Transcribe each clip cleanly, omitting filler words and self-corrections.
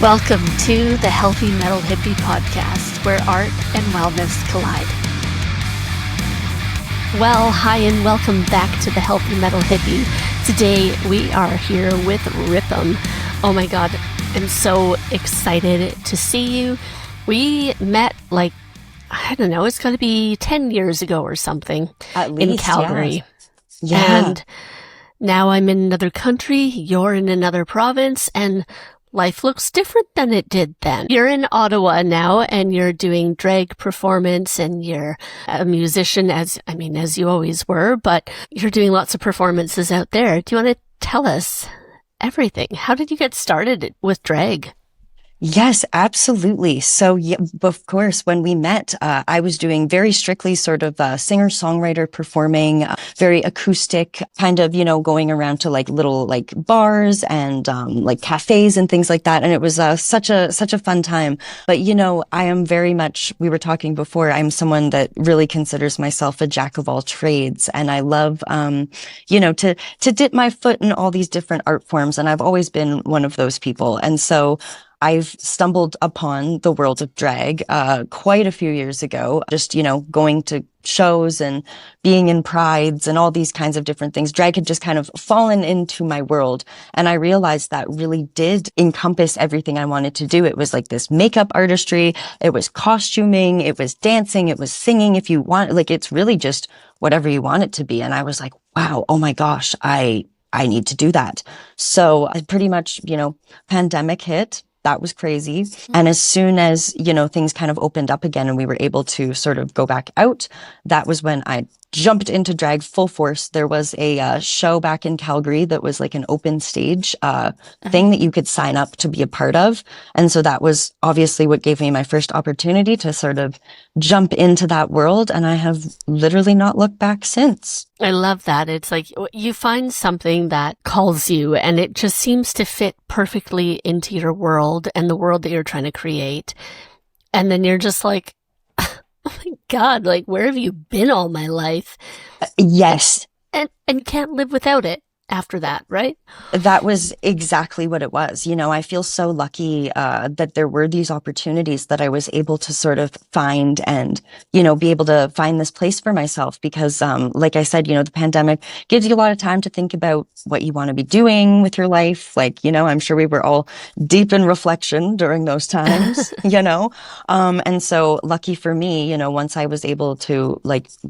Welcome to the Healthy Metal Hippie podcast, where art and wellness collide. Well, hi and welcome back to the Healthy Metal Hippie. Today we are here with Ripp Em. Oh my God, I'm so excited to see you. We met I don't know, it's got to be 10 years ago or something. At least, in Calgary. Yeah. And now I'm in another country, you're in another province, and life looks different than it did then. You're in Ottawa now, and you're doing drag performance, and you're a musician, as you always were, but you're doing lots of performances out there. Do you want to tell us everything? How did you get started with drag? Yes, absolutely. So, yeah, of course, when we met, I was doing very strictly sort of singer-songwriter performing, very acoustic, kind of, going around to little bars and cafes and things like that. And it was such a fun time. But, I am very much, we were talking before, I'm someone that really considers myself a jack of all trades. And I love, to dip my foot in all these different art forms. And I've always been one of those people. And so I've stumbled upon the world of drag quite a few years ago, just, going to shows and being in prides and all these kinds of different things. Drag had just kind of fallen into my world. And I realized that really did encompass everything I wanted to do. It was like this makeup artistry. It was costuming. It was dancing. It was singing. If you want, it's really just whatever you want it to be. And I was like, wow, oh my gosh, I need to do that. So I pretty much, pandemic hit. That was crazy. And as soon as, things kind of opened up again and we were able to sort of go back out, that was when I jumped into drag full force. There was a show back in Calgary that was like an open stage thing that you could sign up to be a part of. And so that was obviously what gave me my first opportunity to sort of jump into that world. And I have literally not looked back since. I love that. It's like you find something that calls you and it just seems to fit perfectly into your world and the world that you're trying to create. And then you're just like, oh my God, where have you been all my life? Yes. And can't live without it after that, right? That was exactly what it was. I feel so lucky that there were these opportunities that I was able to sort of find and, be able to find this place for myself because, like I said, the pandemic gives you a lot of time to think about what you want to be doing with your life. I'm sure we were all deep in reflection during those times, and so lucky for me, once I was able to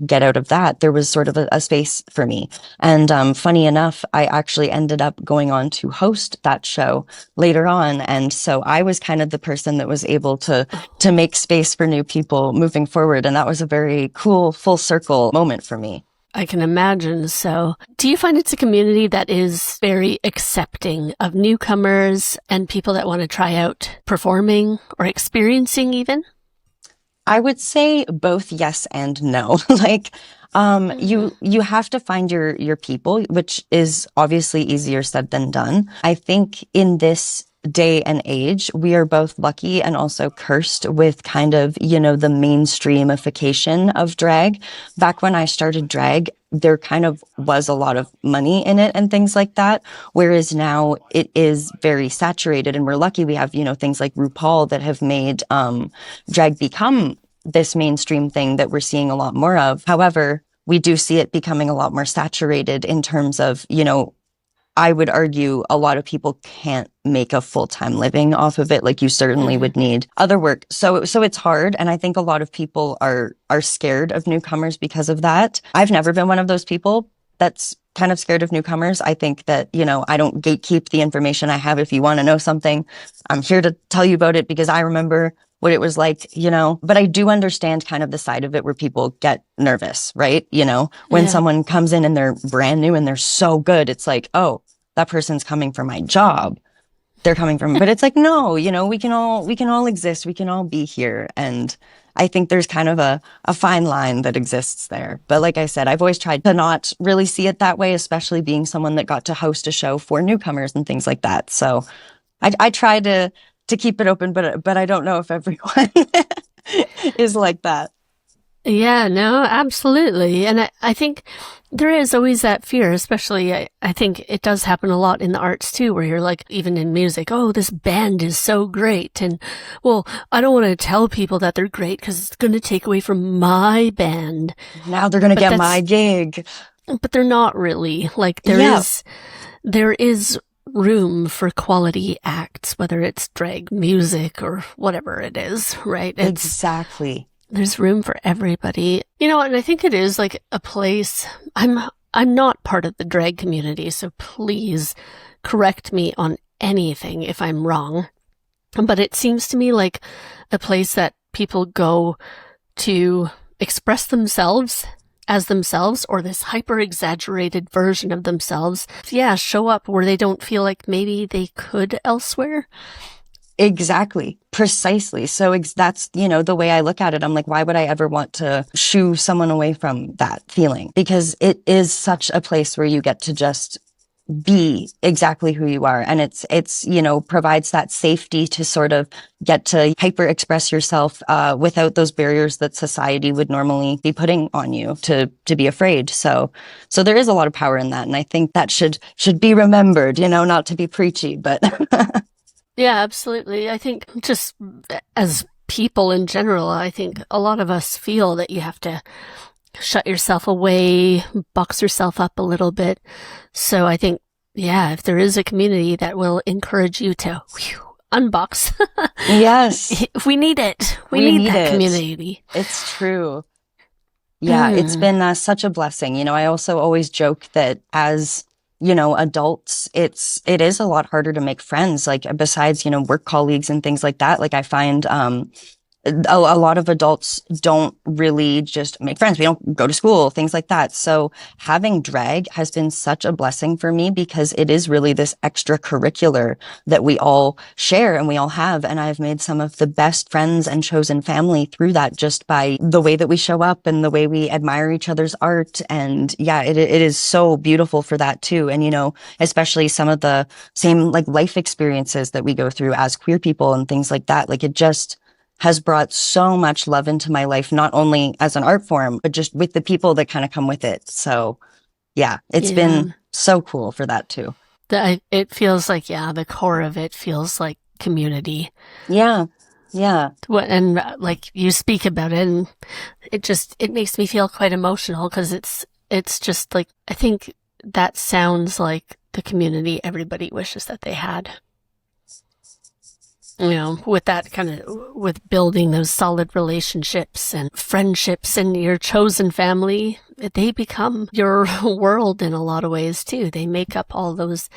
get out of that, there was sort of a space for me. And, funny enough, I actually ended up going on to host that show later on. And so I was kind of the person that was able to make space for new people moving forward. And that was a very cool full circle moment for me. I can imagine. So do you find it's a community that is very accepting of newcomers and people that want to try out performing or experiencing even? I would say both yes and no. You have to find your people, which is obviously easier said than done. I think in this day and age, we are both lucky and also cursed with kind of, the mainstreamification of drag. Back when I started drag, there kind of was a lot of money in it and things like that. Whereas now it is very saturated and we're lucky we have, things like RuPaul that have made, drag become this mainstream thing that we're seeing a lot more of. However, we do see it becoming a lot more saturated in terms of, I would argue a lot of people can't make a full-time living off of it. You certainly would need other work. So it's hard. And I think a lot of people are scared of newcomers because of that. I've never been one of those people that's kind of scared of newcomers. I think that, I don't gatekeep the information I have. If you want to know something, I'm here to tell you about it because I remember what it was like, but I do understand kind of the side of it where people get nervous, right? When someone comes in and they're brand new and they're so good, it's like, oh, that person's coming for my job. They're coming from, but it's like, no, we can all exist. We can all be here. And I think there's kind of a fine line that exists there. But like I said, I've always tried to not really see it that way, especially being someone that got to host a show for newcomers and things like that. So I try to keep it open, but I don't know if everyone is like that. Yeah, no, absolutely. And I think there is always that fear, especially I think it does happen a lot in the arts too, where you're like, even in music, oh, this band is so great. And well, I don't want to tell people that they're great because it's going to take away from my band. Now they're going to But get my gig. but they're not really. Like Yeah, there is room for quality acts, whether it's drag music or whatever it is, right? exactly. There's room for everybody. And I think it is like a place. I'm not part of the drag community, so please correct me on anything if I'm wrong. But it seems to me like a place that people go to express themselves as themselves, or this hyper exaggerated version of themselves. Yeah, show up where they don't feel like maybe they could elsewhere. Exactly. Precisely. So that's, the way I look at it. I'm like, why would I ever want to shoo someone away from that feeling? Because it is such a place where you get to just be exactly who you are. And it's, provides that safety to sort of get to hyper express yourself, without those barriers that society would normally be putting on you to be afraid. So there is a lot of power in that. And I think that should be remembered, not to be preachy, but Yeah, absolutely. I think just as people in general, I think a lot of us feel that you have to shut yourself away, box yourself up a little bit. So I think, yeah, if there is a community that will encourage you to unbox, yes, we need it. We need that community. It's true. Yeah, it's been such a blessing. I also always joke that as adults, it is a lot harder to make friends, like besides, work colleagues and things like that. Like I find, a lot of adults don't really just make friends. We don't go to school, things like that. So having drag has been such a blessing for me because it is really this extracurricular that we all share and we all have. And I've made some of the best friends and chosen family through that just by the way that we show up and the way we admire each other's art. And yeah, it is so beautiful for that too. And, especially some of the same like life experiences that we go through as queer people and things like that. Like it just has brought so much love into my life, not only as an art form, but just with the people that kind of come with it. So yeah, it's been so cool for that too. It feels like, the core of it feels like community. Yeah. Yeah. And like you speak about it and it makes me feel quite emotional because it's just like, I think that sounds like the community everybody wishes that they had. With that kind of, with building those solid relationships and friendships and your chosen family, they become your world in a lot of ways too. They make up all those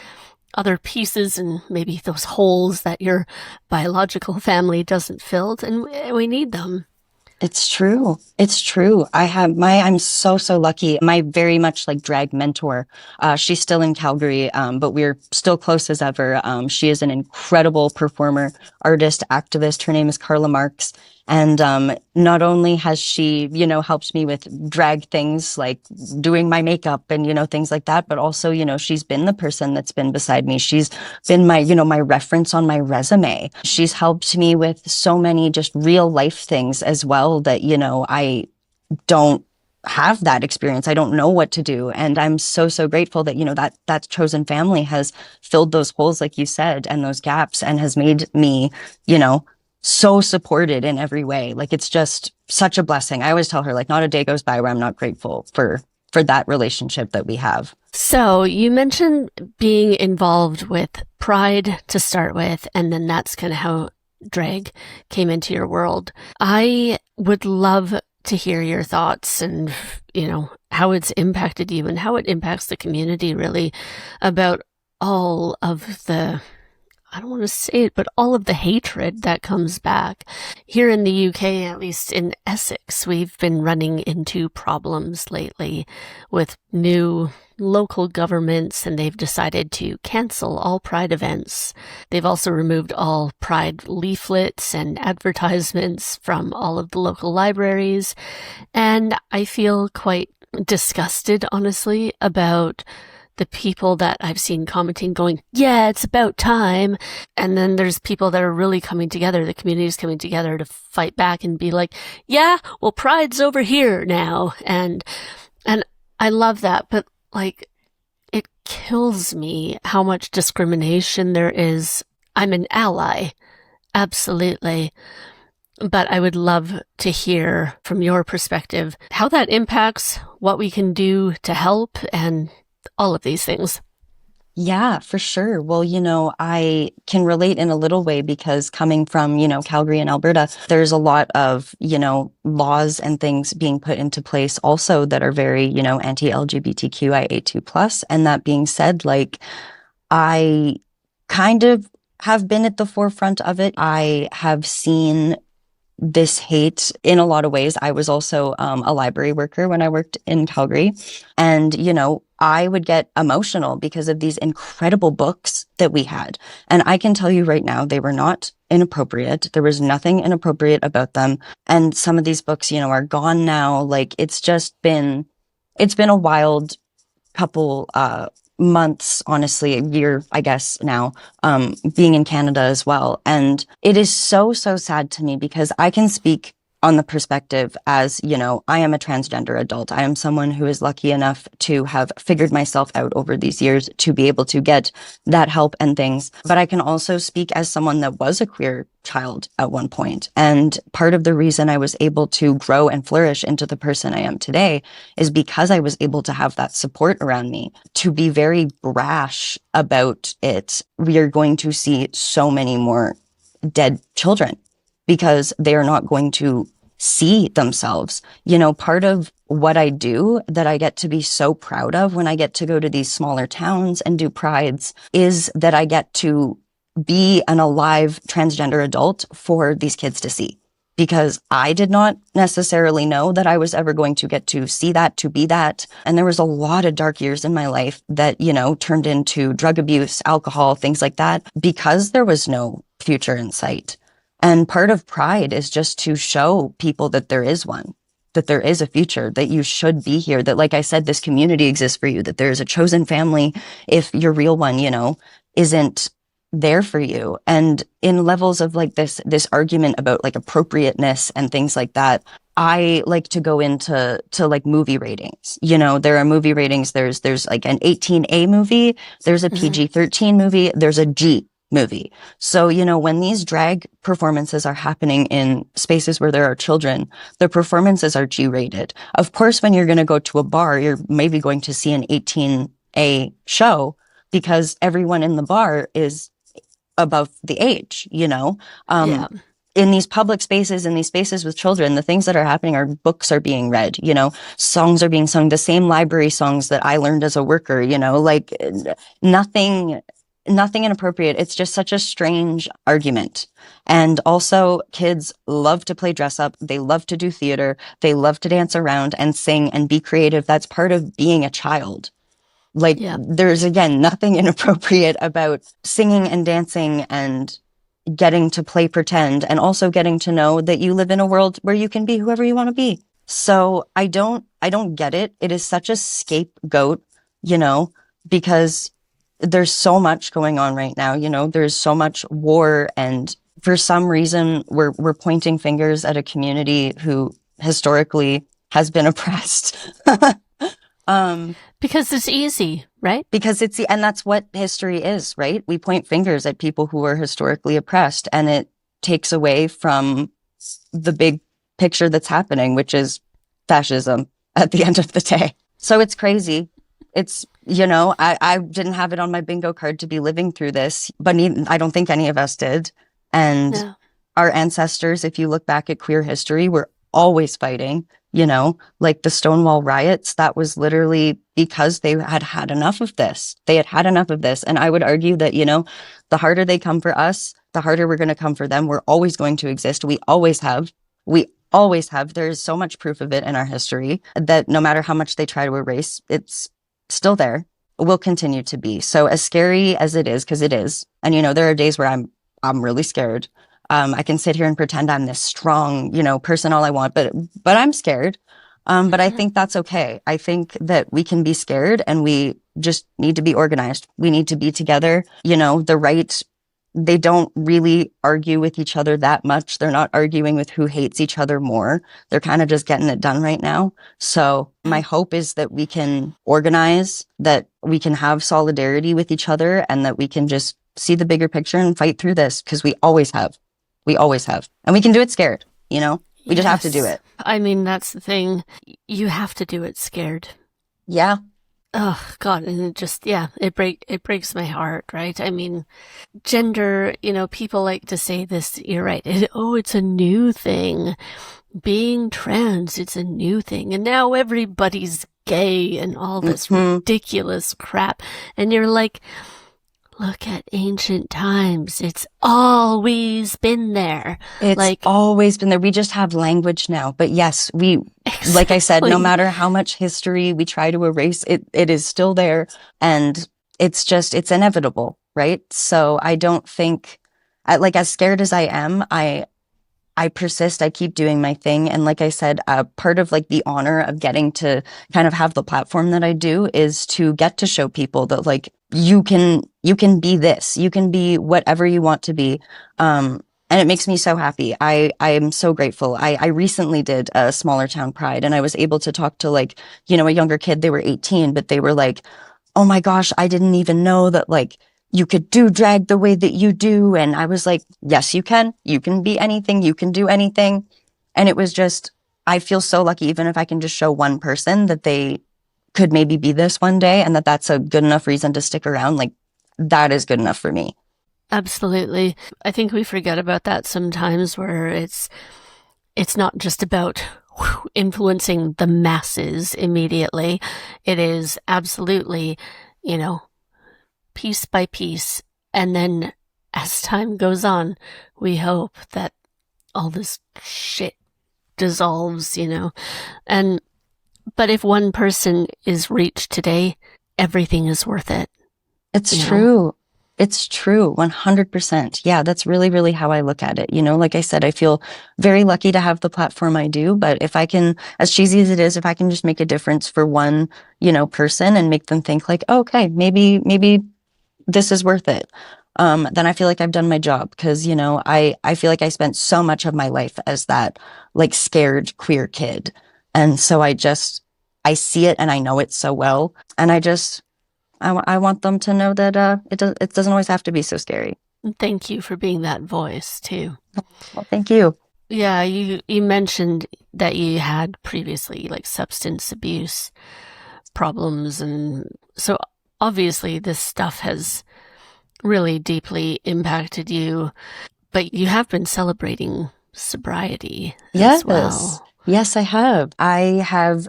other pieces and maybe those holes that your biological family doesn't fill, and we need them. It's true. It's true. I'm so lucky. My very much like drag mentor, she's still in Calgary, but we're still close as ever. She is an incredible performer, artist, activist. Her name is Carla Marks. And, not only has she, helped me with drag things like doing my makeup and, things like that, but also, she's been the person that's been beside me. She's been my, my reference on my resume. She's helped me with so many just real life things as well that, I don't have that experience. I don't know what to do. And I'm so grateful that, that chosen family has filled those holes, like you said, and those gaps and has made me, so supported in every way. Like it's just such a blessing. I always tell her like not a day goes by where I'm not grateful for that relationship that we have. So you mentioned being involved with Pride to start with, and then that's kind of how drag came into your world. I would love to hear your thoughts and, how it's impacted you and how it impacts the community really about all of the, I don't want to say it, but all of the hatred that comes back. Here in the UK, at least in Essex, we've been running into problems lately with new local governments, and they've decided to cancel all Pride events. They've also removed all Pride leaflets and advertisements from all of the local libraries. And I feel quite disgusted, honestly, about the people that I've seen commenting going, yeah, it's about time. And then there's people that are really coming together, the community is coming together to fight back and be like, yeah, well, Pride's over here now. And I love that. But like, it kills me how much discrimination there is. I'm an ally. Absolutely. But I would love to hear from your perspective how that impacts what we can do to help and all of these things. Yeah, for sure. Well, I can relate in a little way because coming from, Calgary and Alberta, there's a lot of, laws and things being put into place also that are very, anti-LGBTQIA2+. And that being said, like, I kind of have been at the forefront of it. I have seen this hate in a lot of ways. I was also a library worker when I worked in Calgary. And, I would get emotional because of these incredible books that we had. And I can tell you right now, they were not inappropriate. There was nothing inappropriate about them. And some of these books, are gone now. Like, it's been a wild couple months, honestly, a year, I guess now, being in Canada as well. And it is so, so sad to me because I can speak on the perspective as, I am a transgender adult. I am someone who is lucky enough to have figured myself out over these years to be able to get that help and things. But I can also speak as someone that was a queer child at one point. And part of the reason I was able to grow and flourish into the person I am today is because I was able to have that support around me. To be very brash about it, we are going to see so many more dead children because they are not going to see themselves. Part of what I do that I get to be so proud of when I get to go to these smaller towns and do prides is that I get to be an alive transgender adult for these kids to see. Because I did not necessarily know that I was ever going to get to see that, to be that. And there was a lot of dark years in my life that, turned into drug abuse, alcohol, things like that, because there was no future in sight. And part of Pride is just to show people that there is one, that there is a future, that you should be here, that, like I said, this community exists for you, that there is a chosen family if your real one, isn't there for you. And in levels of like this argument about like appropriateness and things like that, I like to go into like movie ratings. There are movie ratings. There's like an 18A movie. There's a PG-13 movie. There's a G movie. So, when these drag performances are happening in spaces where there are children, the performances are G-rated. Of course, when you're going to go to a bar, you're maybe going to see an 18A show because everyone in the bar is above the age, Yeah. In these public spaces, in these spaces with children, the things that are happening are books are being read, songs are being sung, the same library songs that I learned as a worker, like nothing inappropriate. It's just such a strange argument. And also kids love to play dress up. They love to do theater. They love to dance around and sing and be creative. That's part of being a child. Like, there's, again, nothing inappropriate about singing and dancing and getting to play pretend and also getting to know that you live in a world where you can be whoever you want to be. So I don't get it. It is such a scapegoat, because there's so much going on right now. There's so much war, and for some reason we're pointing fingers at a community who historically has been oppressed. Because it's easy, right? And that's what history is, right? We point fingers at people who are historically oppressed, and it takes away from the big picture that's happening, which is fascism at the end of the day. So it's crazy. It's, I didn't have it on my bingo card to be living through this, but I don't think any of us did. And our ancestors, if you look back at queer history, were always fighting, like the Stonewall riots. That was literally because they had had enough of this. They had had enough of this. And I would argue that, the harder they come for us, the harder we're going to come for them. We're always going to exist. We always have. There's so much proof of it in our history that no matter how much they try to erase, it's still there, will continue to be. So as scary as it is, because it is, and there are days where I'm really scared. I can sit here and pretend I'm this strong, person all I want, but I'm scared. But I think that's okay. I think that we can be scared and we just need to be organized. We need to be together. You know, they don't really argue with each other that much. They're not arguing with who hates each other more. They're kind of just getting it done right now. So my hope is that we can organize, that we can have solidarity with each other, and that we can just see the bigger picture and fight through this, because we always have. We always have. And we can do it scared, you know? We just have to do it. I mean, that's the thing. You have to do it scared. Yeah. Oh God, and it just, it breaks my heart, right? I mean, gender, you know, people like to say this, you're right. It's a new thing. Being trans, it's a new thing. And now everybody's gay and all this ridiculous crap. And you're like, look at ancient times. It's always been there. It's always been there. We just have language now. But yes, like I said, no matter how much history we try to erase, it is still there. And it's inevitable, right? So I don't think, as scared as I am, I persist. I keep doing my thing. And like I said, part of the honor of getting to kind of have the platform that I do is to get to show people that you can be this, you can be whatever you want to be. And it makes me so happy. I am so grateful. I recently did a smaller town pride, and I was able to talk to a younger kid. They were 18, but they were like, oh my gosh, I didn't even know that you could do drag the way that you do. And I was like, yes, you can. You can be anything. You can do anything. And it was just, I feel so lucky, even if I can just show one person that they could maybe be this one day, and that's a good enough reason to stick around. That is good enough for me. Absolutely. I think we forget about that sometimes, where it's not just about influencing the masses immediately. It is absolutely, piece by piece. And then as time goes on, we hope that all this shit dissolves, but if one person is reached today, everything is worth it. It's true. It's true. 100%. Yeah, that's really, really how I look at it. Like I said, I feel very lucky to have the platform I do, but if I can, as cheesy as it is, if I can just make a difference for one, person and make them think okay, maybe this is worth it. Then I feel like I've done my job, because, I feel like I spent so much of my life as that scared queer kid. And so I see it and I know it so well. And I want them to know that it doesn't always have to be so scary. Thank you for being that voice too. Well, thank you. Yeah, you mentioned that you had previously substance abuse problems, and so obviously this stuff has really deeply impacted you, but you have been celebrating sobriety as well. Yes, I have. I have,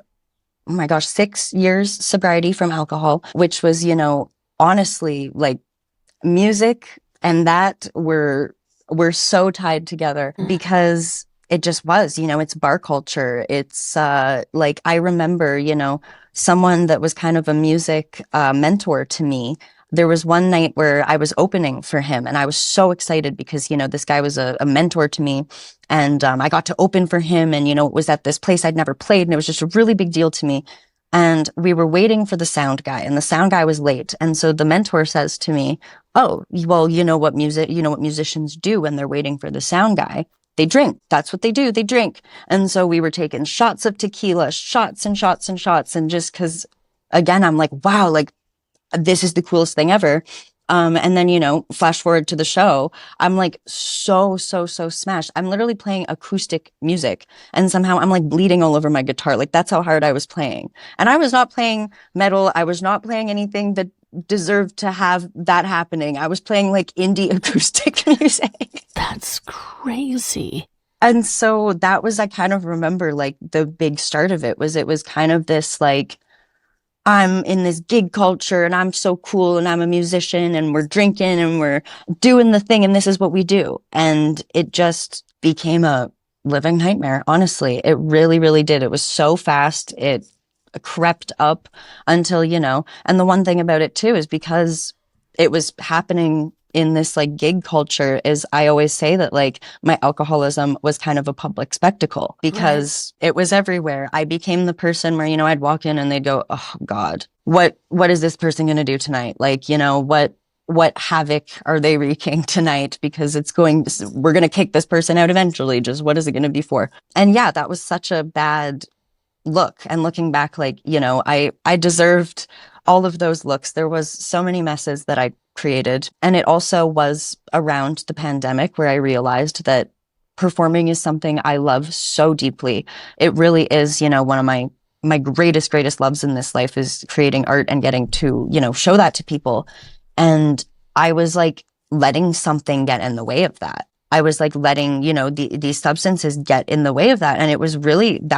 oh my gosh, 6 years sobriety from alcohol, which was, honestly, music and that were so tied together, because it just was, it's bar culture. It's I remember, someone that was kind of a music mentor to me. There was one night where I was opening for him, and I was so excited because, this guy was a mentor to me, and I got to open for him, and, it was at this place I'd never played, and it was just a really big deal to me. And we were waiting for the sound guy, and the sound guy was late. And so the mentor says to me, oh, well, you know what musicians do when they're waiting for the sound guy? They drink. That's what they do. They drink. And so we were taking shots of tequila, shots and shots and shots. And just because, again, I'm like, wow, this is the coolest thing ever. And then, flash forward to the show, I'm so smashed. I'm literally playing acoustic music, and somehow I'm bleeding all over my guitar. That's how hard I was playing. And I was not playing metal. I was not playing anything that deserved to have that happening. I was playing indie acoustic music. That's crazy. And so that was, I kind of remember the big start of it was kind of this I'm in this gig culture and I'm so cool and I'm a musician and we're drinking and we're doing the thing and this is what we do. And it just became a living nightmare. Honestly, it really, really did. It was so fast. It crept up until, and the one thing about it too is because it was happening in this like gig culture is I always say that like my alcoholism was kind of a public spectacle because it was everywhere. I became the person where, I'd walk in and they'd go, oh God, what is this person going to do tonight? Like, what havoc are they wreaking tonight? Because we're going to kick this person out eventually. Just what is it going to be for? And yeah, that was such a bad look. And looking back, like, I deserved all of those looks. There was so many messes that I created. And it also was around the pandemic where I realized that performing is something I love so deeply. It really is, one of my greatest loves in this life is creating art and getting to, show that to people. And I was like letting something get in the way of that. I was like letting, these substances get in the way of that. And that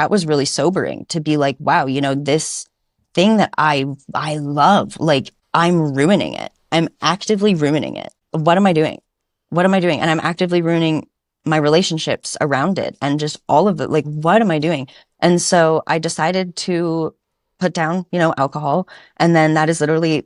was really sobering to be like, wow, this thing that I love, like I'm ruining it. I'm actively ruining it. What am I doing? And I'm actively ruining my relationships around it and just all of it. Like, what am I doing? And so I decided to put down, alcohol. And then that is literally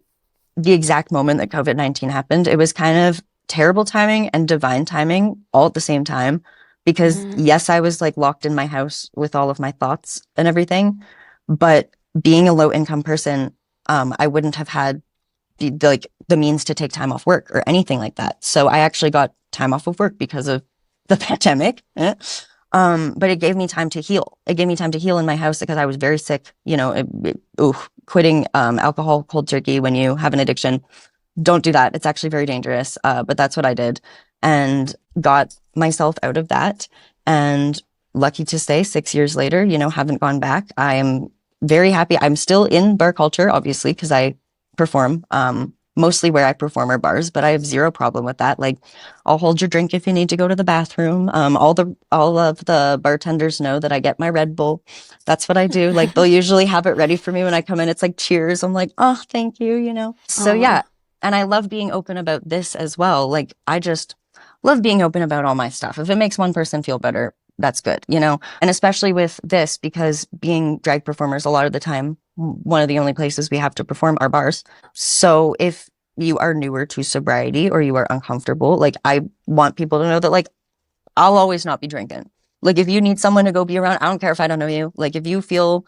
the exact moment that COVID-19 happened. It was kind of terrible timing and divine timing all at the same time, because yes, I was like locked in my house with all of my thoughts and everything, but being a low income person, I wouldn't have had the means to take time off work or anything like that. So I actually got time off of work because of the pandemic. But it gave me time to heal. It gave me time to heal in my house because I was very sick. Quitting alcohol cold turkey when you have an addiction, don't do that. It's actually very dangerous. But that's what I did and got myself out of that. And lucky to say 6 years later, haven't gone back. I am very happy. I'm still in bar culture, obviously, because I perform. Mostly where I perform are bars, but I have zero problem with that. Like, I'll hold your drink if you need to go to the bathroom. All of the bartenders know that I get my Red Bull. That's what I do. Like, they'll usually have it ready for me when I come in. It's like, cheers. I'm like, oh, thank you, So yeah. And I love being open about this as well. Like, I just love being open about all my stuff. If it makes one person feel better, that's good, And especially with this, because being drag performers, a lot of the time, one of the only places we have to perform are bars. So if you are newer to sobriety or you are uncomfortable, like, I want people to know that, like, I'll always not be drinking. Like, if you need someone to go be around, I don't care if I don't know you. Like, if you feel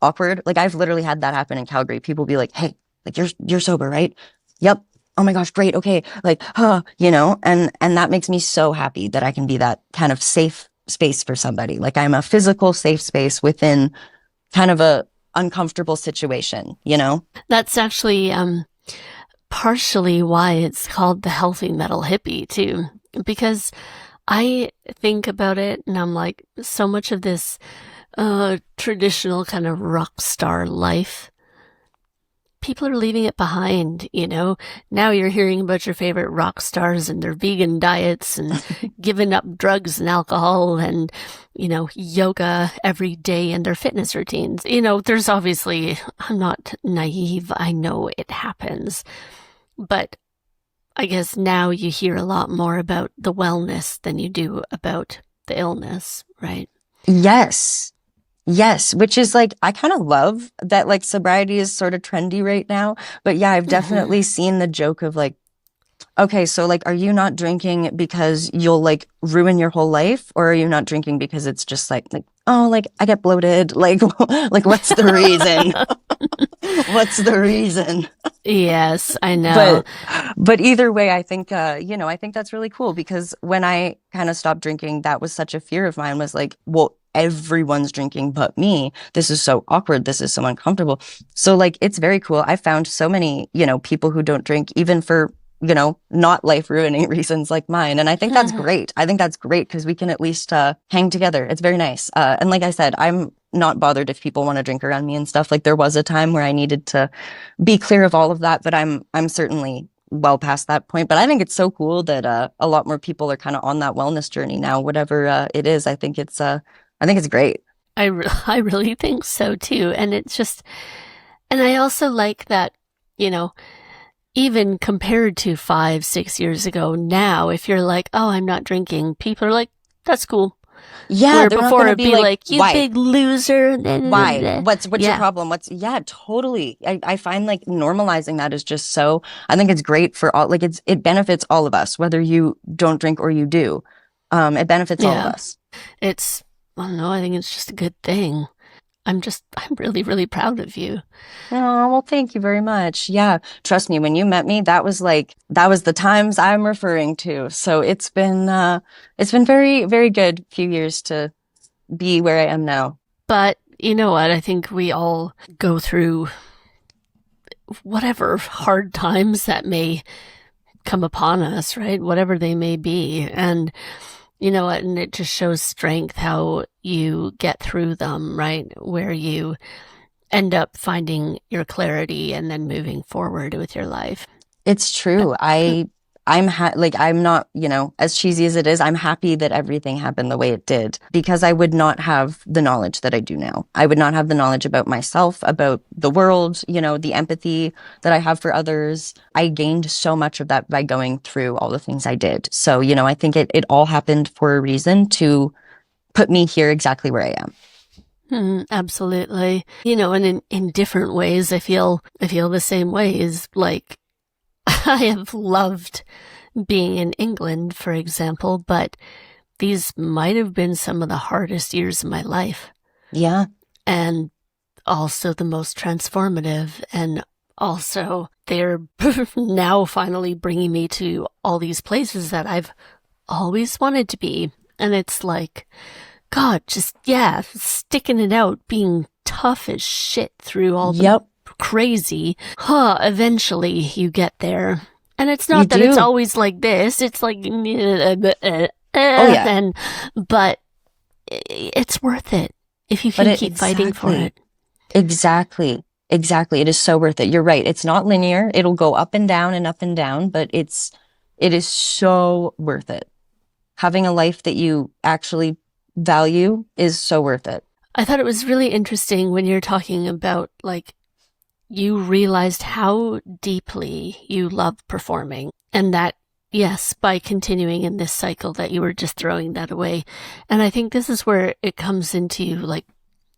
awkward, like, I've literally had that happen in Calgary. People be like, hey, like, you're sober, right? Yep. Oh my gosh, great. Okay. Like, and that makes me so happy that I can be that kind of safe space for somebody. Like, I'm a physical safe space within kind of a uncomfortable situation, That's actually partially why it's called the healthy metal hippie too, because I think about it and I'm like, so much of this traditional kind of rock star life, people are leaving it behind, Now you're hearing about your favorite rock stars and their vegan diets and giving up drugs and alcohol and, yoga every day and their fitness routines. There's obviously, I'm not naive. I know it happens. But I guess now you hear a lot more about the wellness than you do about the illness, right? Yes, which is like, I kind of love that, like, sobriety is sort of trendy right now. But yeah, I've definitely seen the joke of like, okay, so like, are you not drinking because you'll like ruin your whole life? Or are you not drinking because it's just like, oh, like I get bloated. Like, like what's the reason? What's the reason? Yes, I know. But either way, I think, I think that's really cool, because when I kind of stopped drinking, that was such a fear of mine, was like, well, everyone's drinking but me. This is so awkward. This is so uncomfortable. So like, it's very cool. I found so many, people who don't drink, even for, not life ruining reasons like mine. And I think that's great. I think that's great because we can at least hang together. It's very nice. And like I said, I'm not bothered if people want to drink around me and stuff. Like, there was a time where I needed to be clear of all of that, but I'm certainly well past that point. But I think it's so cool that a lot more people are kind of on that wellness journey now, whatever it is. I think it's great. I really think so too. And it's just, and I also like that, even compared to 5-6 years ago, now, if you're like, oh, I'm not drinking, people are like, that's cool. Yeah, Where they're not before gonna it'd be be like, like, you why? big loser. Why? What's your Yeah. problem? Yeah, totally. I find like normalizing that is just so, I think it's great for all, like it benefits all of us, whether you don't drink or you do. It benefits all of Yeah. us. I don't know, I think it's just a good thing. I'm really, really proud of you. Oh, well, thank you very much. Yeah, trust me, when you met me, that was the times I'm referring to. So it's been very, very good few years to be where I am now. But you know what? I think we all go through whatever hard times that may come upon us, right? Whatever they may be. And you know what? And it just shows strength how you get through them, right? Where you end up finding your clarity and then moving forward with your life. It's true. I'm not, as cheesy as it is, I'm happy that everything happened the way it did because I would not have the knowledge that I do now. I would not have the knowledge about myself, about the world, the empathy that I have for others. I gained so much of that by going through all the things I did. So, I think it all happened for a reason to put me here exactly where I am. Absolutely. And in different ways, I feel the same way. Is like, I have loved being in England, for example, but these might have been some of the hardest years of my life. Yeah. And also the most transformative. And also they're now finally bringing me to all these places that I've always wanted to be. And it's like, God, just, sticking it out, being tough as shit through all the crazy. Eventually you get there. And it's not that it's always like this. It's like, but it's worth it if you can keep fighting for it. Exactly. It is so worth it. You're right. It's not linear. It'll go up and down, but it is so worth it. Having a life that you actually value is so worth it. I thought it was really interesting when you're talking about like you realized how deeply you love performing and that, yes, by continuing in this cycle that you were just throwing that away. And I think this is where it comes into like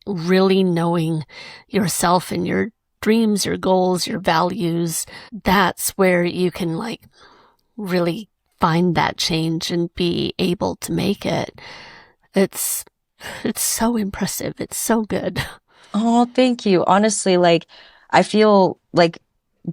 really knowing yourself and your dreams, your goals, your values. That's where you can like really find that change and be able to make it. It's so impressive. It's so good. Oh, thank you. Honestly, like, I feel like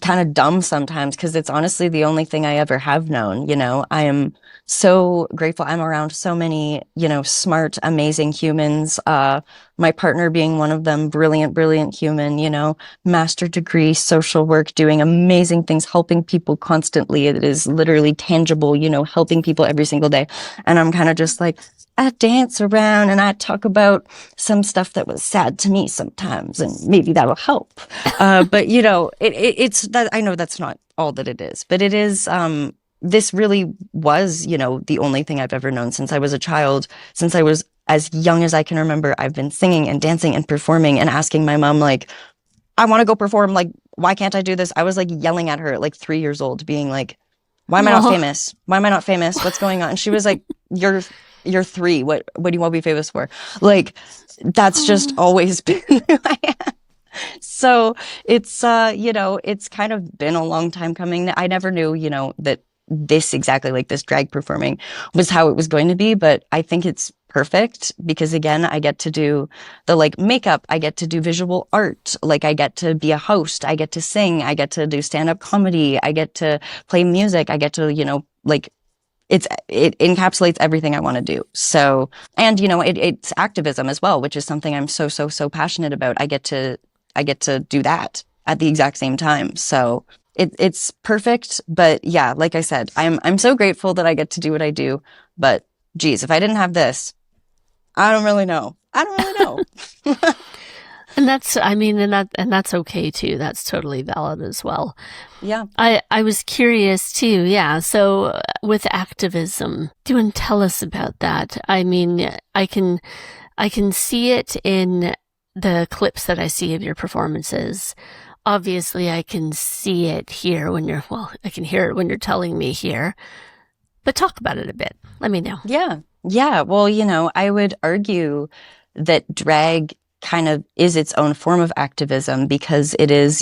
kind of dumb sometimes because it's honestly the only thing I ever have known. I am so grateful. I'm around so many, smart, amazing humans. My partner being one of them, brilliant, brilliant human, master degree, social work, doing amazing things, helping people constantly. It is literally tangible, helping people every single day. And I'm kind of just like, I dance around and I talk about some stuff that was sad to me sometimes, and maybe that'll help. But it's that I know that's not all that it is, but it is. This really was, the only thing I've ever known since I was a child, since I was as young as I can remember. I've been singing and dancing and performing and asking my mom, like, I want to go perform. Like, why can't I do this? I was like yelling at her at like 3 years old, being like, why am I not famous? Why am I not famous? What's going on? And she was like, you're 3. What do you want to be famous for? Like, that's just always been who I am. So it's, it's kind of been a long time coming. I never knew, that this exactly like this drag performing was how it was going to be. But I think it's perfect because again, I get to do the like makeup. I get to do visual art. Like I get to be a host. I get to sing. I get to do stand-up comedy. I get to play music. I get to, like, it encapsulates everything I want to do. So, and it's activism as well, which is something I'm so passionate about. I get to do that at the exact same time. So it's perfect. But yeah, like I said, I'm so grateful that I get to do what I do. But geez, if I didn't have this, I don't really know. And that's okay too. That's totally valid as well. Yeah. I was curious too. Yeah. So with activism, do you want to tell us about that? I mean, I can see it in the clips that I see of your performances. Obviously, I can see it here I can hear it when you're telling me here. But talk about it a bit. Let me know. Yeah. Yeah, well, I would argue that drag kind of is its own form of activism because it is,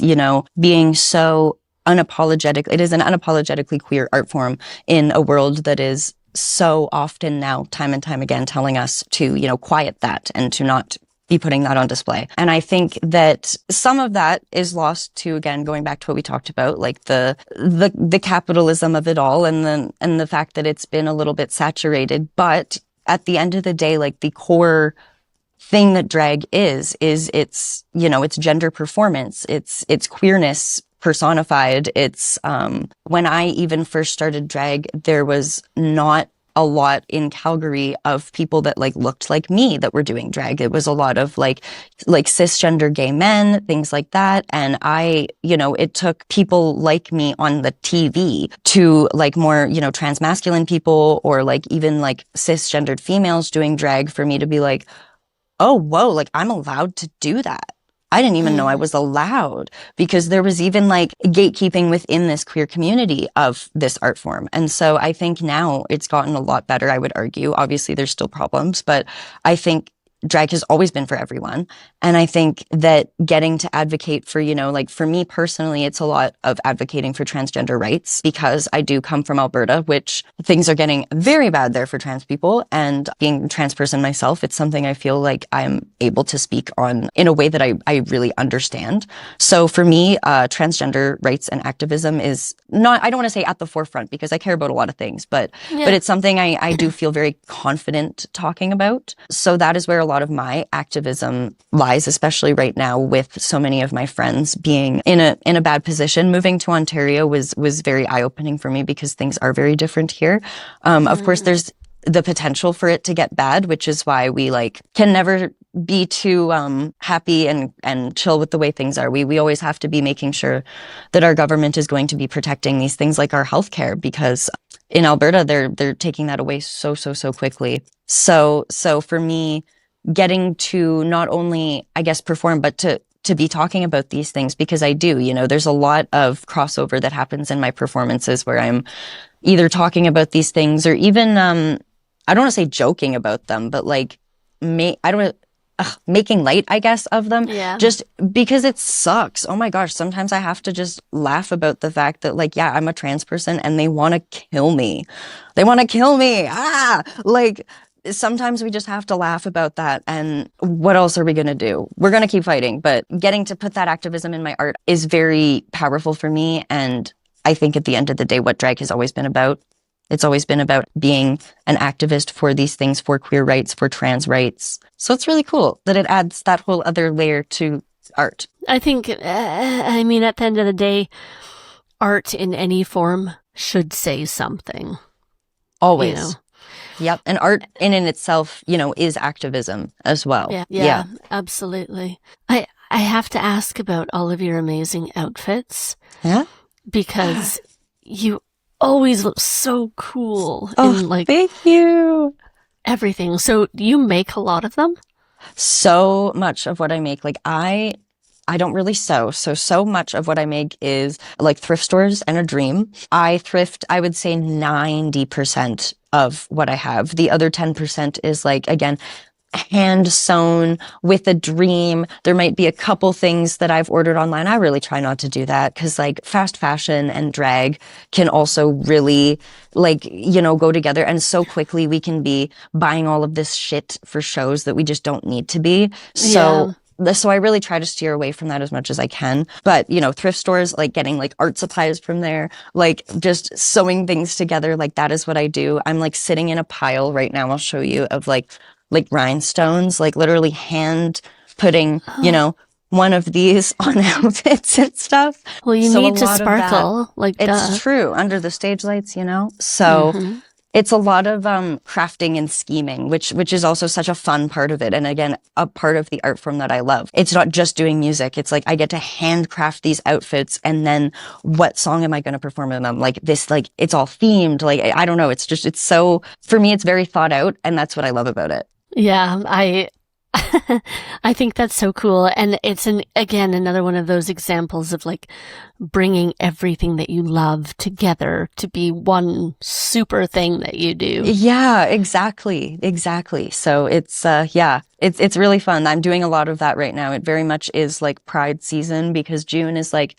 being so unapologetic. It is an unapologetically queer art form in a world that is so often now, time and time again, telling us to, quiet that and to not be putting that on display. And I think that some of that is lost to, again, going back to what we talked about, like the capitalism of it all and the fact that it's been a little bit saturated. But at the end of the day, like the core thing that drag is it's gender performance, it's queerness personified. It's when I even first started drag, there was not a lot in Calgary of people that like looked like me that were doing drag. It was a lot of like cisgender gay men, things like that. And it took people like me on the TV to like more, transmasculine people or like even like cisgendered females doing drag for me to be like, oh, whoa, like I'm allowed to do that. I didn't even know I was allowed because there was even like gatekeeping within this queer community of this art form. And so I think now it's gotten a lot better, I would argue. Obviously, there's still problems, but I think drag has always been for everyone. And I think that getting to advocate for, like for me personally, it's a lot of advocating for transgender rights because I do come from Alberta, which things are getting very bad there for trans people. And being a trans person myself, it's something I feel like I'm able to speak on in a way that I really understand. So for me, transgender rights and activism is not, I don't want to say at the forefront because I care about a lot of things, but it's something I do feel very confident talking about. So that is where a lot of my activism lies, especially right now with so many of my friends being in a bad position. Moving to Ontario was very eye-opening for me because things are very different here. Of course, there's the potential for it to get bad, which is why we like can never be too happy and chill with the way things are. We always have to be making sure that our government is going to be protecting these things like our healthcare because in Alberta they're taking that away so quickly. So for me, getting to not only, I guess, perform, but to be talking about these things because I do, there's a lot of crossover that happens in my performances where I'm either talking about these things or even, I don't want to say joking about them, but like, making light, I guess, of them. Yeah. Just because it sucks. Oh my gosh. Sometimes I have to just laugh about the fact that like, yeah, I'm a trans person and they want to kill me. They want to kill me. Like, sometimes we just have to laugh about that. And what else are we going to do? We're going to keep fighting. But getting to put that activism in my art is very powerful for me. And I think at the end of the day, what drag has always been about, it's always been about being an activist for these things, for queer rights, for trans rights. So it's really cool that it adds that whole other layer to art. I think, at the end of the day, art in any form should say something. Always. Yep. And art in itself, is activism as well. Yeah, absolutely. I have to ask about all of your amazing outfits. Yeah. Because you always look so cool in like thank you. Everything. So you make a lot of them? So much of what I make, like I don't really sew. So much of what I make is like thrift stores and a dream. I thrift, I would say 90% of what I have. The other 10% is like, again, hand sewn with a dream. There might be a couple things that I've ordered online. I really try not to do that because like fast fashion and drag can also really like, go together. And so quickly we can be buying all of this shit for shows that we just don't need to be. So I really try to steer away from that as much as I can. But, thrift stores, like getting like art supplies from there, like just sewing things together, like that is what I do. I'm like sitting in a pile right now. I'll show you of like rhinestones, like literally hand putting, one of these on outfits and stuff. Well, you need to sparkle like that. It's true under the stage lights, So it's a lot of crafting and scheming, which is also such a fun part of it. And again, a part of the art form that I love. It's not just doing music. It's like I get to handcraft these outfits and then what song am I going to perform in them? Like this, like it's all themed. Like, I don't know. It's so, for me, it's very thought out and that's what I love about it. Yeah, I think that's so cool. And it's again, another one of those examples of like bringing everything that you love together to be one super thing that you do. Yeah, exactly. Exactly. So it's really fun. I'm doing a lot of that right now. It very much is like Pride season because June is like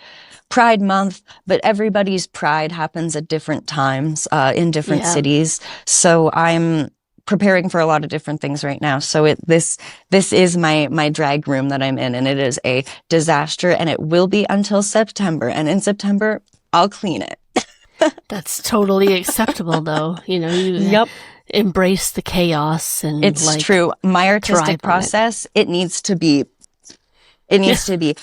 Pride month, but everybody's Pride happens at different times, in different cities. So I'm preparing for a lot of different things right now. So this is my drag room that I'm in, and it is a disaster, and it will be until September. And in September, I'll clean it. That's totally acceptable, though. You know, you embrace the chaos and it's like true. My artistic process, it needs to be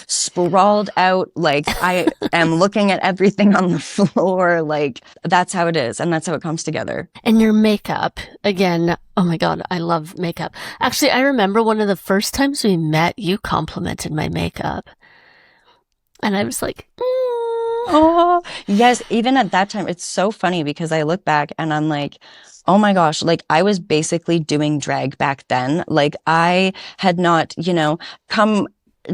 sprawled out. Like I am looking at everything on the floor. Like that's how it is. And that's how it comes together. And your makeup, again, oh my God, I love makeup. Actually, I remember one of the first times we met, you complimented my makeup. And I was like, oh, yes. Even at that time, it's so funny because I look back and I'm like, oh my gosh, like I was basically doing drag back then. Like I had not, come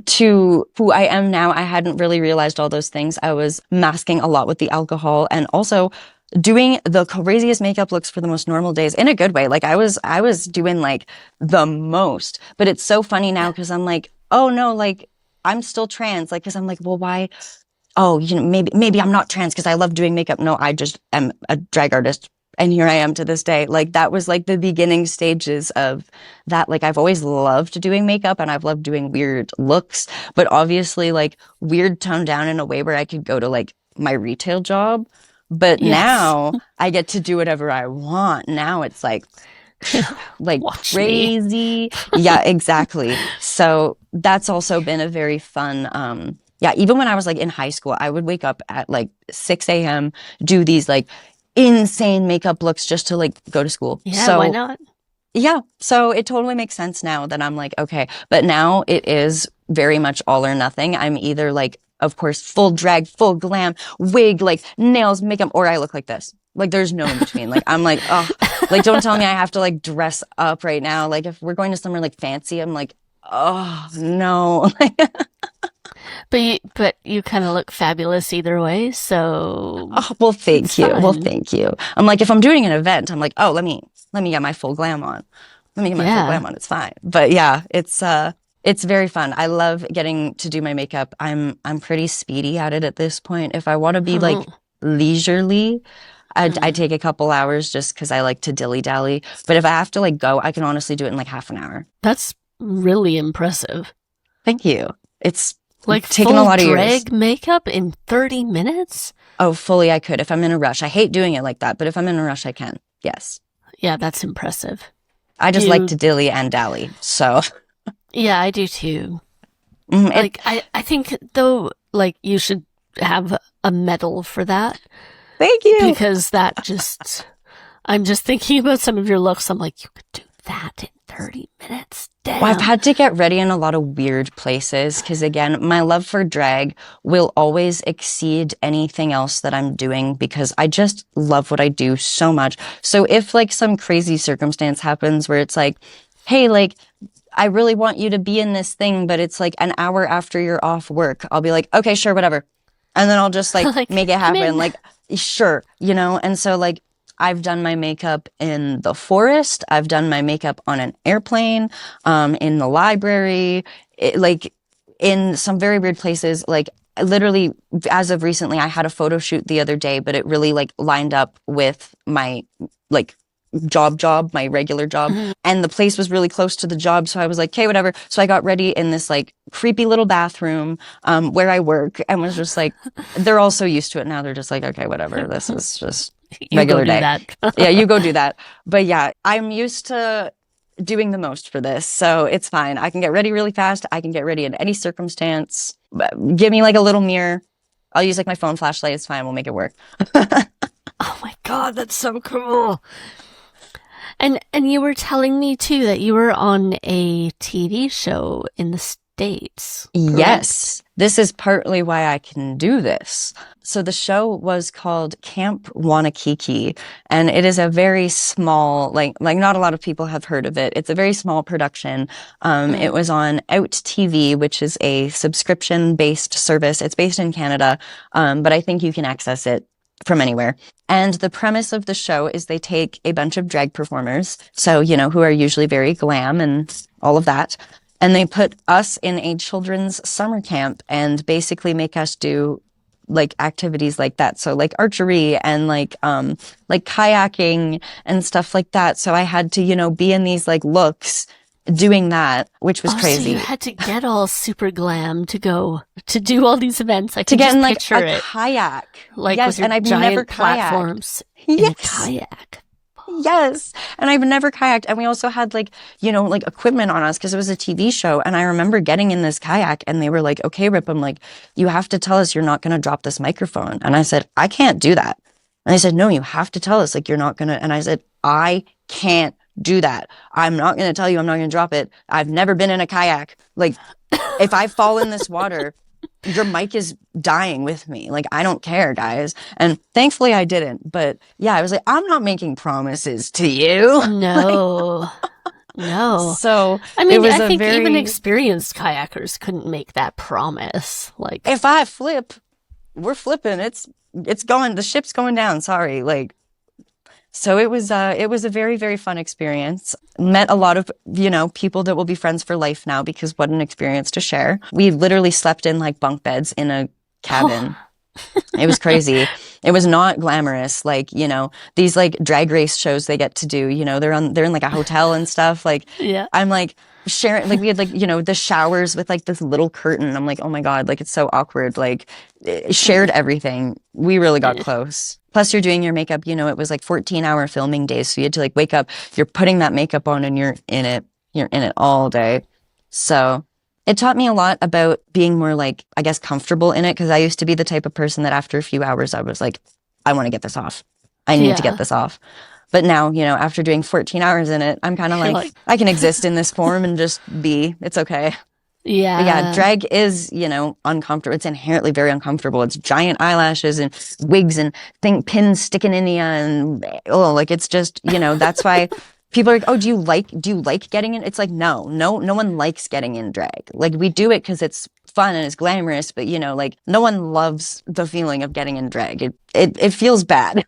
to who I am now. I hadn't really realized all those things. I was masking a lot with the alcohol and also doing the craziest makeup looks for the most normal days in a good way. Like I was doing like the most, but it's so funny now because I'm like, oh no, like I'm still trans. Like, cause I'm like, well, why? Oh, maybe I'm not trans because I love doing makeup. No, I just am a drag artist. And here I am to this day. Like that was like the beginning stages of that. Like I've always loved doing makeup and I've loved doing weird looks, but obviously like weird toned down in a way where I could go to like my retail job. But now I get to do whatever I want. Now it's like watch crazy. Yeah, exactly. So that's also been a very fun, even when I was like in high school, I would wake up at like 6 a.m., do these like insane makeup looks just to like go to school. Yeah, so why not? Yeah, so it totally makes sense now that I'm like, okay, but now it is very much all or nothing. I'm either like, of course, full drag, full glam, wig, like nails, makeup, or I look like this. Like there's no in between. Like I'm like, oh, like don't tell me I have to like dress up right now. Like if we're going to somewhere like fancy, I'm like, oh no. But you kind of look fabulous either way, so well, thank you. Well, thank you. I'm like, if I'm doing an event, I'm like, oh, let me get my full glam on. Let me get my full glam on. It's fine. But yeah, it's very fun. I love getting to do my makeup. I'm pretty speedy at it at this point. If I want to be like leisurely, I take a couple hours just because I like to dilly dally. But if I have to like go, I can honestly do it in like half an hour. That's really impressive. Thank you. It's like taken a lot of years. Drag makeup in 30 minutes? Oh, fully I could if I'm in a rush. I hate doing it like that, but if I'm in a rush, I can. Yes. Yeah, that's impressive. I just like to dilly and dally, so. Yeah, I do too. Like, I think, though, like, you should have a medal for that. Thank you. Because that just, I'm just thinking about some of your looks. I'm like, you could do that in 30 minutes. Damn. Well, I've had to get ready in a lot of weird places because, again, my love for drag will always exceed anything else that I'm doing because I just love what I do so much. So if, like, some crazy circumstance happens where it's like, hey, like, I really want you to be in this thing, but it's like an hour after you're off work, I'll be like, okay, sure, whatever. And then I'll just, like make it happen. Like, sure, And so, like, I've done my makeup in the forest. I've done my makeup on an airplane, in the library, like in some very weird places. Like literally as of recently, I had a photo shoot the other day, but it really like lined up with my like job, my regular job. And the place was really close to the job. So I was like, okay, whatever. So I got ready in this like creepy little bathroom, where I work and was just like, they're all so used to it now. They're just like, okay, whatever. This is just regular day. Yeah, you go do that. But yeah, I'm used to doing the most for this. So it's fine. I can get ready really fast. I can get ready in any circumstance. Give me like a little mirror. I'll use like my phone flashlight. It's fine. We'll make it work. Oh my God, that's so cool. And you were telling me too that you were on a TV show in the States. Correct? Yes. this is partly why I can do this. So the show was called Camp Wanakiki, and it is a very small, like not a lot of people have heard of it. It's a very small production. It was on Out TV, which is a subscription-based service. It's based in Canada, but I think you can access it from anywhere. And the premise of the show is they take a bunch of drag performers, so, who are usually very glam and all of that, and they put us in a children's summer camp and basically make us do like activities like that. So like archery and like kayaking and stuff like that. So I had to, be in these like looks doing that, which was crazy. So you had to get all super glam to go to do all these events. I to can get just in like picture a it. kayak. Like yes, with your and I've giant never platforms kayaked. in a Yes. kayak. Yes. And I've never kayaked. And we also had like equipment on us because it was a TV show. And I remember getting in this kayak and they were like, okay, Ripp Em, like, you have to tell us you're not going to drop this microphone. And I said, I can't do that. And they said, no, you have to tell us, like, you're not going to. And I said, I can't do that. I'm not going to tell you I'm not going to drop it. I've never been in a kayak. Like, if I fall in this water, your mic is dying with me. Like, I don't care, guys. And thankfully I didn't. But yeah, I was like, I'm not making promises to you. No. No. So I mean, it was I think very... even experienced kayakers couldn't make that promise. Like, if I flip, we're flipping. It's going, the ship's going down. Sorry. Like, so it was a very, very fun experience. Met a lot of, people that will be friends for life now, because what an experience to share. We literally slept in like bunk beds in a cabin. It was crazy. It was not glamorous. Like, these like drag race shows they get to do, they're in like a hotel and stuff. Like, yeah. I'm like sharing, like we had like, the showers with like this little curtain. I'm like, oh my God, like it's so awkward. Like it shared everything. We really got close. Plus you're doing your makeup, it was like 14-hour filming days. So you had to like wake up, you're putting that makeup on and you're in it all day. So it taught me a lot about being more like, I guess, comfortable in it. Cause I used to be the type of person that after a few hours, I was like, I want to get this off. I need to get this off. But now, after doing 14 hours in it, I'm kind of like, I can exist in this form and just be, it's okay. Yeah. But yeah, drag is, uncomfortable. It's inherently very uncomfortable. It's giant eyelashes and wigs and pins sticking in you, and it's just, that's why people are like, oh, do you like getting in? It's like, no one likes getting in drag. Like, we do it because it's fun and it's glamorous, but no one loves the feeling of getting in drag. It feels bad.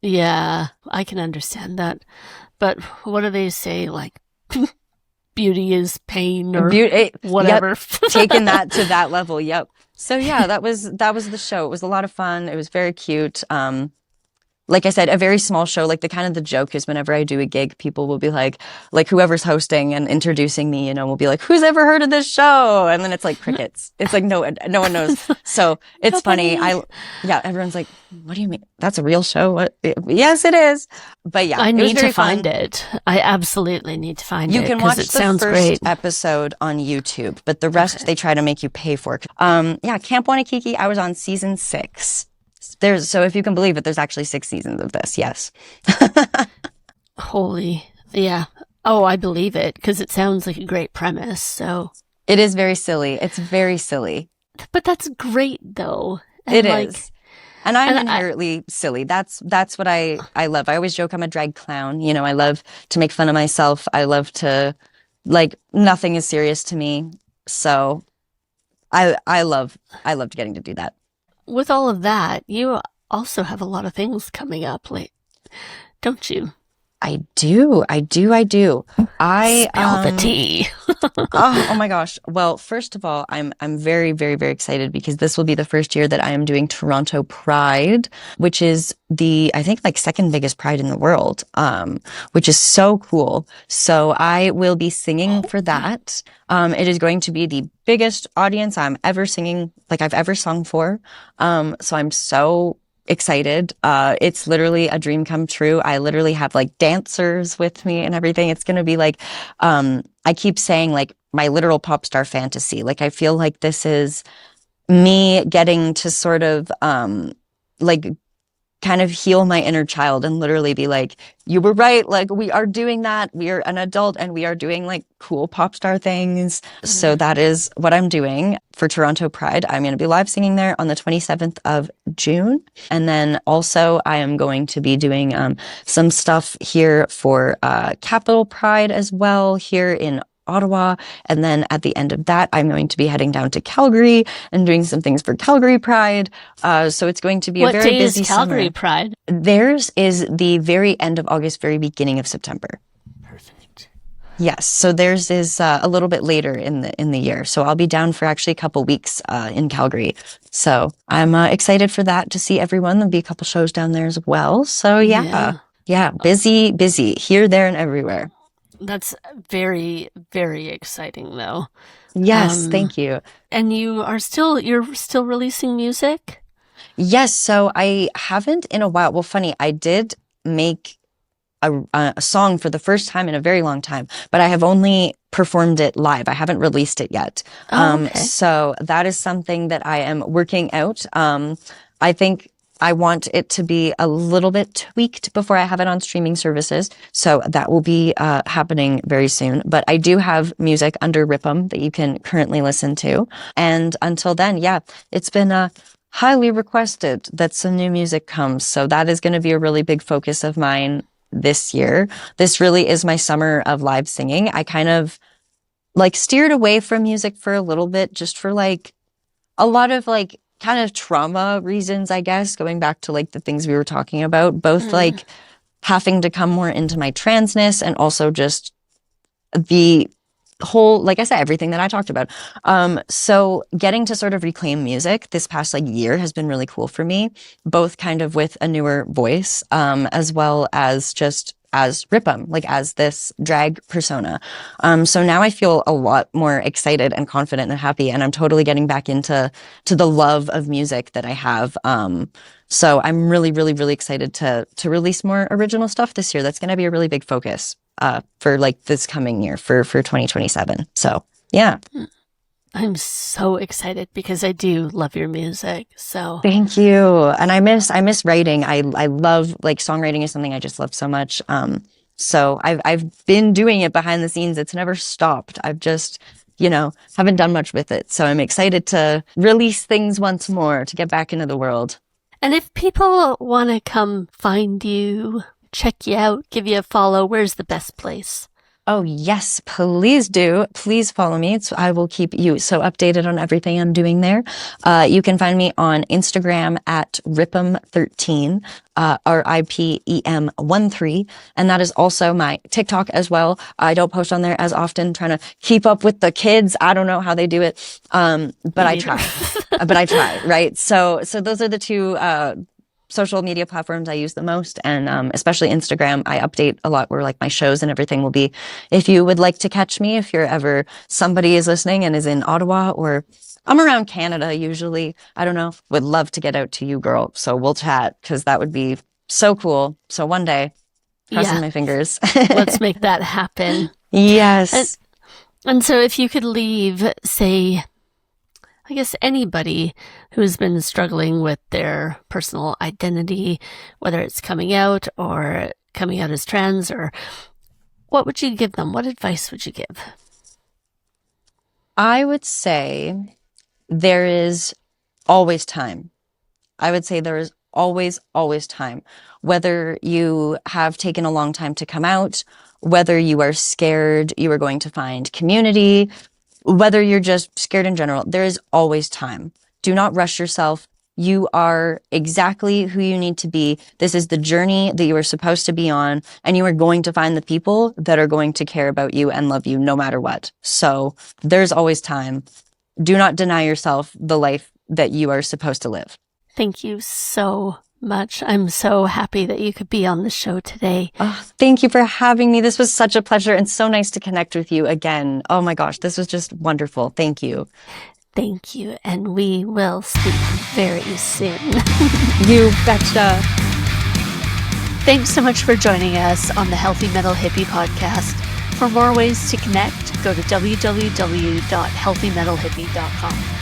Yeah, I can understand that. But what do they say? Like, beauty is pain or whatever. Yep. Taking that to that level. Yep. So yeah, that was the show. It was a lot of fun. It was very cute. Like I said, a very small show. Like the joke is whenever I do a gig, people will be like whoever's hosting and introducing me, will be like, who's ever heard of this show? And then it's like crickets. It's like, no one knows. So it's funny. Everyone's like, what do you mean? That's a real show? What? Yes, it is. But yeah, I need to find it. I absolutely need to find it. You can watch the first great episode on YouTube, but the rest they try to make you pay for. Camp Wanakiki, I was on season 6. So if you can believe it, there's actually 6 seasons of this. Yes. Holy. Yeah. Oh, I believe it, because it sounds like a great premise. So it is very silly. It's very silly. But that's great though. And it is. And I'm inherently silly. That's what I love. I always joke I'm a drag clown. I love to make fun of myself. I love to, nothing is serious to me. So I loved getting to do that. With all of that, you also have a lot of things coming up, don't you? I do. Spill the tea. oh my gosh. Well, first of all, I'm very, very, very excited because this will be the first year that I am doing Toronto Pride, which is I think second biggest pride in the world, which is so cool. So I will be singing for that. It is going to be the biggest audience I'm ever singing, I've ever sung for. So I'm so excited. It's literally a dream come true. I literally have dancers with me and everything. It's going to be I keep saying my literal pop star fantasy. I feel like this is me getting to sort of kind of heal my inner child and literally be like, you were right. Like, we are doing that. We are an adult and we are doing like cool pop star things. So that is what I'm doing for Toronto Pride. I'm going to be live singing there on the 27th of June. And then also I am going to be doing some stuff here for Capital Pride as well here in Ottawa. And then at the end of that, I'm going to be heading down to Calgary and doing some things for Calgary Pride. So it's going to be a very busy summer. What day is Calgary Pride? Theirs is the very end of August, very beginning of September. Perfect. Yes. So theirs is a little bit later in the year. So I'll be down for actually a couple weeks in Calgary. So I'm excited for that, to see everyone. There'll be a couple shows down there as well. So yeah, busy here, there, and everywhere. That's very, very exciting, though. Yes, thank you. And you're still releasing music? Yes, so I haven't in a while. Well, funny, I did make a song for the first time in a very long time, but I have only performed it live. I haven't released it yet. Okay. So that is something that I am working out. I think I want it to be a little bit tweaked before I have it on streaming services. So that will be happening very soon. But I do have music under Ripp Em that you can currently listen to. And until then, it's been highly requested that some new music comes. So that is going to be a really big focus of mine this year. This really is my summer of live singing. I kind of like steered away from music for a little bit, just for like a lot of like kind of trauma reasons, I guess, going back to like the things we were talking about, both like having to come more into my transness and also just the whole, like I said, everything that I talked about. So getting to sort of reclaim music this past like year has been really cool for me, both kind of with a newer voice, as well as just as Ripp Em, like as this drag persona. So now I feel a lot more excited and confident and happy, and I'm totally getting back into the love of music that I have. So I'm really, really, really excited to release more original stuff this year. That's going to be a really big focus for like this coming year for 2027. So yeah. I'm so excited because I do love your music. So thank you. And I miss writing. I love, like, songwriting is something I just love so much. So I've been doing it behind the scenes. It's never stopped. I've just, haven't done much with it. So I'm excited to release things once more, to get back into the world. And if people want to come find you, check you out, give you a follow, where's the best place? Oh, yes, please do. Please follow me. I will keep you so updated on everything I'm doing there. You can find me on Instagram at rippem13, RIPEM13. And that is also my TikTok as well. I don't post on there as often, trying to keep up with the kids. I don't know how they do it. But I try. Right? So those are the two, social media platforms I use the most, and especially Instagram. I update a lot where like my shows and everything will be. If you would like to catch me, if you're ever somebody is listening and is in Ottawa, or I'm around Canada usually, I don't know, would love to get out to you, girl. So we'll chat, because that would be so cool. So one day, crossing my fingers. Let's make that happen. Yes. And so if you could leave, say, I guess anybody who's been struggling with their personal identity, whether it's coming out or coming out as trans, or what would you give them? What advice would you give? I would say there is always time. I would say there is always time. Whether you have taken a long time to come out, whether you are scared you are going to find community, whether you're just scared in general, there is always time. Do not rush yourself. You are exactly who you need to be. This is the journey that you are supposed to be on, and you are going to find the people that are going to care about you and love you no matter what. So there's always time. Do not deny yourself the life that you are supposed to live. Thank you so much. I'm so happy that you could be on the show today. Oh, thank you for having me. This was such a pleasure, and so nice to connect with you again. Oh my gosh, this was just wonderful. Thank you. Thank you, and we will speak very soon. You betcha. Thanks so much for joining us on the Healthy Metal Hippie podcast. For more ways to connect, go to www.healthymetalhippie.com.